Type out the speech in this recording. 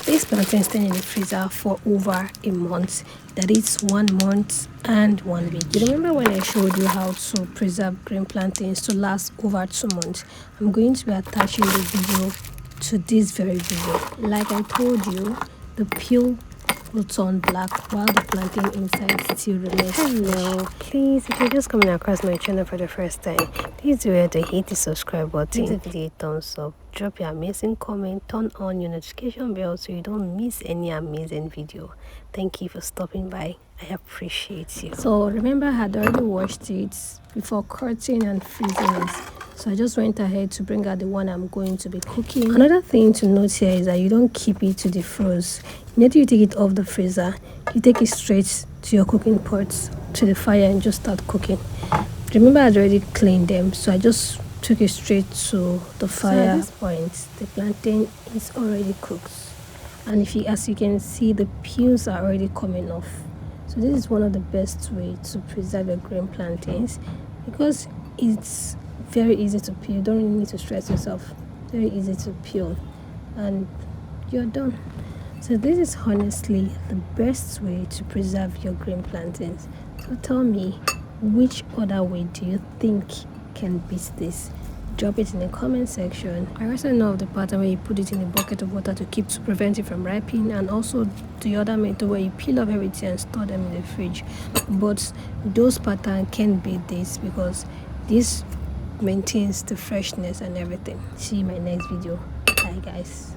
This plantain stayed in the freezer for over a month. That is 1 month and 1 week. You remember when I showed you how to preserve green plantains to last over 2 months? I'm going to be attaching the video to this very video. Like I told you, the peel will turn black while the plantain inside still remains. Hello, please, if you're just coming across my channel for the first time, please do hit the subscribe button, give the video a thumbs up, drop your amazing comment, turn on your notification bell so you don't miss any amazing video. Thank you for stopping by. I appreciate you. So remember, I had already washed it before cutting and freezing it. So I just went ahead to bring out the one I'm going to be cooking. Another thing to note here is that you don't keep it to defrost. Immediately you take it off the freezer, you take it straight to your cooking pots, to the fire, and just start cooking. Remember, I had already cleaned them, so I just took it straight to the fire. So at this point, the plantain is already cooked. And as you can see, the peels are already coming off. So this is one of the best ways to preserve your green plantains, because it's very easy to peel. You don't really need to stress yourself. Very easy to peel, and you're done. So this is honestly the best way to preserve your green plantains. So tell me, which other way do you think can beat this? Drop it in the comment section. I also know of the pattern where you put it in a bucket of water to prevent it from ripening, and also the other method where you peel off everything and store them in the fridge. But those patterns can beat this, because this maintains the freshness and everything. See you in my next video. Bye guys.